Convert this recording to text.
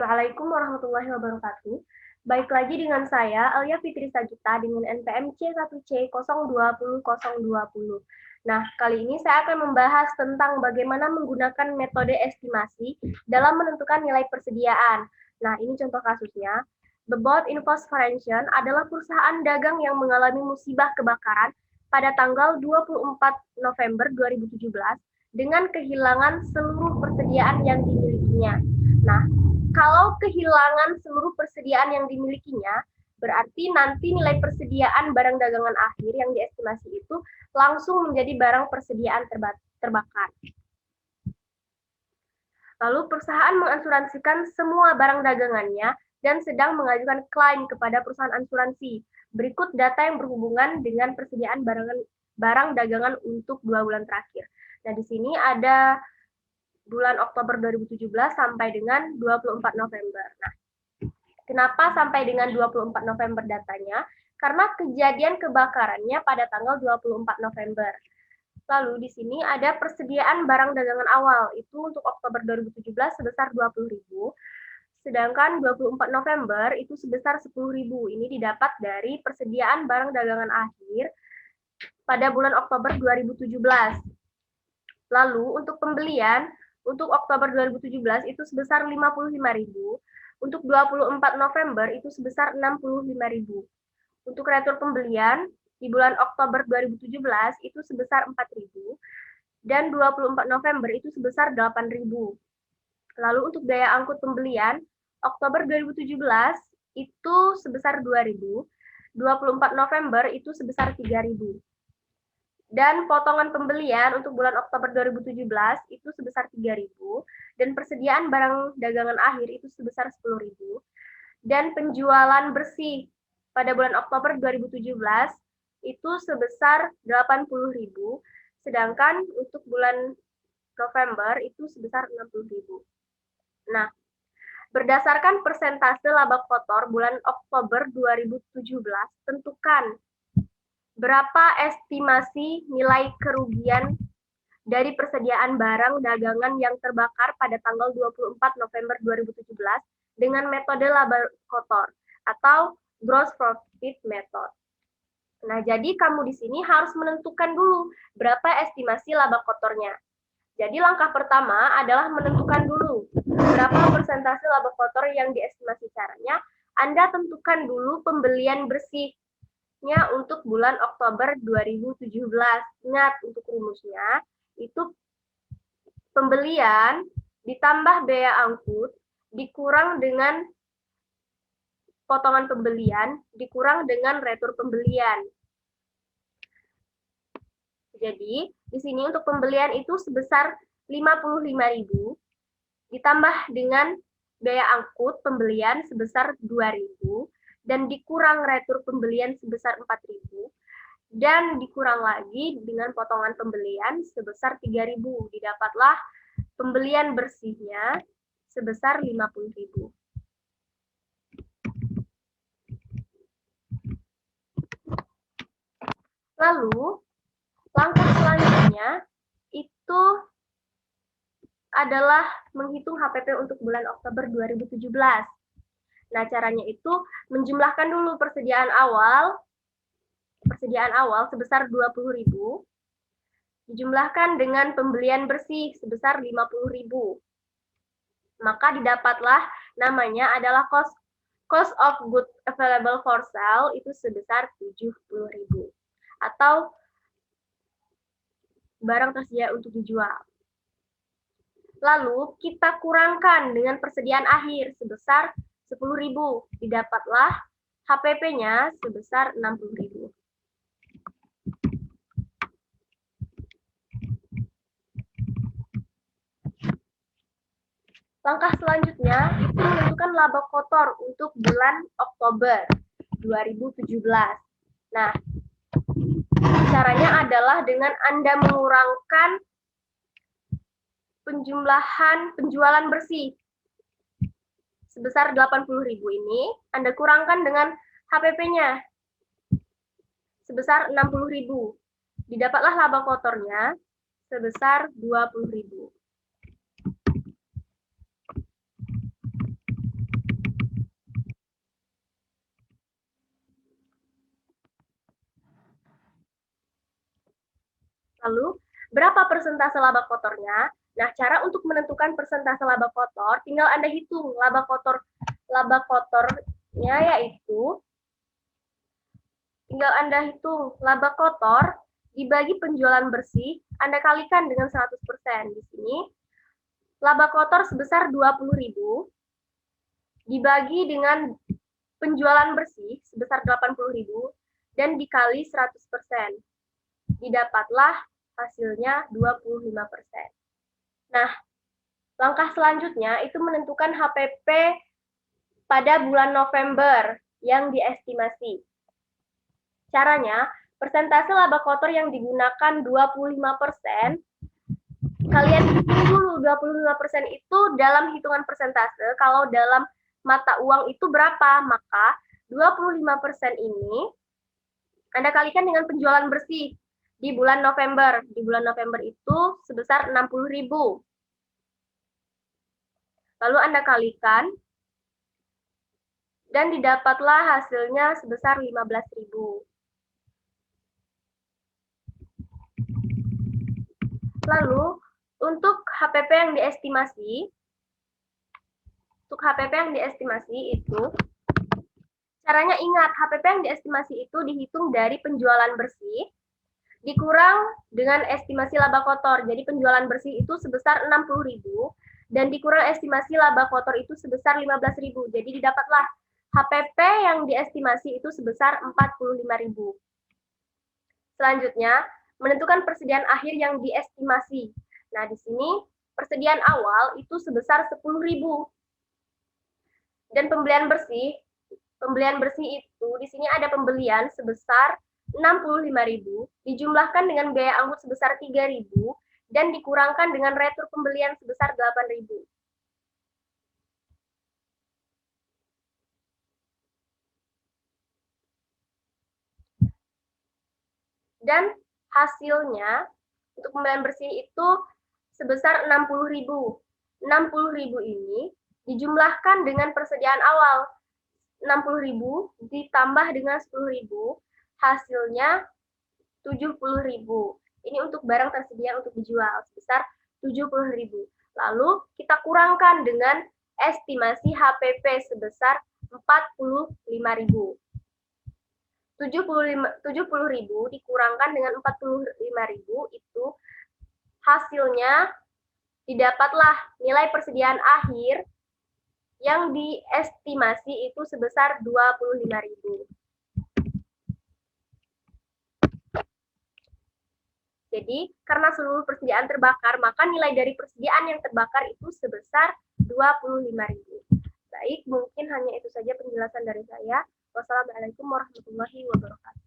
Assalamualaikum warahmatullahi wabarakatuh. Baik lagi dengan saya, Alia Fitri Sagita dengan NPM C1C020020. Nah, kali ini saya akan membahas tentang bagaimana menggunakan metode estimasi dalam menentukan nilai persediaan. Nah, ini contoh kasusnya. Bebot Invest Foundation adalah perusahaan dagang yang mengalami musibah kebakaran pada tanggal 24 November 2017 dengan kehilangan seluruh persediaan yang dimilikinya. Nah, kalau kehilangan seluruh persediaan yang dimilikinya, berarti nanti nilai persediaan barang dagangan akhir yang diestimasi itu langsung menjadi barang persediaan terbakar. Lalu perusahaan mengasuransikan semua barang dagangannya dan sedang mengajukan klaim kepada perusahaan asuransi. Berikut data yang berhubungan dengan persediaan barang dagangan untuk 2 bulan terakhir. Nah, di sini ada bulan Oktober 2017 sampai dengan 24 November. Nah, kenapa sampai dengan 24 November datanya? Karena kejadian kebakarannya pada tanggal 24 November. Lalu di sini ada persediaan barang dagangan awal, itu untuk Oktober 2017 sebesar 20.000, sedangkan 24 November itu sebesar 10.000. Ini didapat dari persediaan barang dagangan akhir pada bulan Oktober 2017. Lalu untuk pembelian, untuk Oktober 2017 itu sebesar 55.000, untuk 24 November itu sebesar 65.000. Untuk retur pembelian di bulan Oktober 2017 itu sebesar 4.000 dan 24 November itu sebesar 8.000. Lalu untuk biaya angkut pembelian Oktober 2017 itu sebesar 2.000, 24 November itu sebesar 3.000. Dan potongan pembelian untuk bulan Oktober 2017 itu sebesar 3.000 dan persediaan barang dagangan akhir itu sebesar 10.000 dan penjualan bersih pada bulan Oktober 2017 itu sebesar 80.000, sedangkan untuk bulan November itu sebesar 60.000. Nah, berdasarkan persentase laba kotor bulan Oktober 2017, tentukan berapa estimasi nilai kerugian dari persediaan barang dagangan yang terbakar pada tanggal 24 November 2017 dengan metode laba kotor atau gross profit method. Nah, jadi kamu di sini harus menentukan dulu berapa estimasi laba kotornya. Jadi langkah pertama adalah menentukan dulu berapa persentase laba kotor yang diestimasi. Caranya, Anda tentukan dulu pembelian bersih untuk bulan Oktober 2017. Ingat, untuk rumusnya itu pembelian ditambah biaya angkut dikurang dengan potongan pembelian dikurang dengan retur pembelian. Jadi, di sini untuk pembelian itu sebesar 55.000 ditambah dengan biaya angkut pembelian sebesar 2.000 dan dikurang retur pembelian sebesar 4.000 dan dikurang lagi dengan potongan pembelian sebesar 3.000. Didapatlah pembelian bersihnya sebesar 50.000. Lalu, langkah selanjutnya itu adalah menghitung HPP untuk bulan Oktober 2017. Nah, caranya itu menjumlahkan dulu persediaan awal sebesar 20.000 dijumlahkan dengan pembelian bersih sebesar 50.000. Maka didapatlah namanya adalah cost of goods available for sale itu sebesar 70.000 atau barang tersedia untuk dijual. Lalu kita kurangkan dengan persediaan akhir sebesar 10.000. Didapatlah HPP-nya sebesar 60.000. Langkah selanjutnya itu menentukan laba kotor untuk bulan Oktober 2017. Nah, caranya adalah dengan Anda mengurangkan penjualan bersih sebesar 80.000 ini, Anda kurangkan dengan HPP-nya sebesar 60.000. Didapatlah laba kotornya sebesar 20.000. Lalu, berapa persentase laba kotornya? Nah, cara untuk menentukan persentase laba kotor, tinggal Anda hitung laba kotornya yaitu, tinggal Anda hitung laba kotor dibagi penjualan bersih, Anda kalikan dengan 100%. Di sini, laba kotor sebesar 20.000 dibagi dengan penjualan bersih sebesar 80.000 dan dikali 100%. Didapatlah hasilnya 25%. Nah, langkah selanjutnya itu menentukan HPP pada bulan November yang diestimasi. Caranya, persentase laba kotor yang digunakan 25%, kalian hitung dulu 25% itu dalam hitungan persentase, kalau dalam mata uang itu berapa? Maka 25% ini Anda kalikan dengan penjualan bersih di bulan November. Di bulan November itu sebesar 60.000. Lalu Anda kalikan dan didapatlah hasilnya sebesar 15.000. Lalu untuk HPP yang diestimasi, itu caranya ingat, HPP yang diestimasi itu dihitung dari penjualan bersih dikurang dengan estimasi laba kotor. Jadi penjualan bersih itu sebesar 60.000 dan dikurang estimasi laba kotor itu sebesar 15.000. Jadi didapatlah HPP yang diestimasi itu sebesar 45.000. Selanjutnya, menentukan persediaan akhir yang diestimasi. Nah, di sini persediaan awal itu sebesar 10.000. Dan pembelian bersih itu di sini ada pembelian sebesar 65.000 dijumlahkan dengan biaya angkut sebesar 3.000 dan dikurangkan dengan retur pembelian sebesar 8.000. Dan hasilnya untuk pembelian bersih itu sebesar 60.000. 60.000 ini dijumlahkan dengan persediaan awal 60.000 ditambah dengan 10.000, hasilnya 70.000. Ini untuk barang tersedia untuk dijual sebesar 70.000. Lalu kita kurangkan dengan estimasi HPP sebesar 45.000. 70.000 dikurangkan dengan 45.000 itu hasilnya didapatlah nilai persediaan akhir yang diestimasi itu sebesar 25.000. Jadi, karena seluruh persediaan terbakar, maka nilai dari persediaan yang terbakar itu sebesar 25.000. Baik, mungkin hanya itu saja penjelasan dari saya. Wassalamualaikum warahmatullahi wabarakatuh.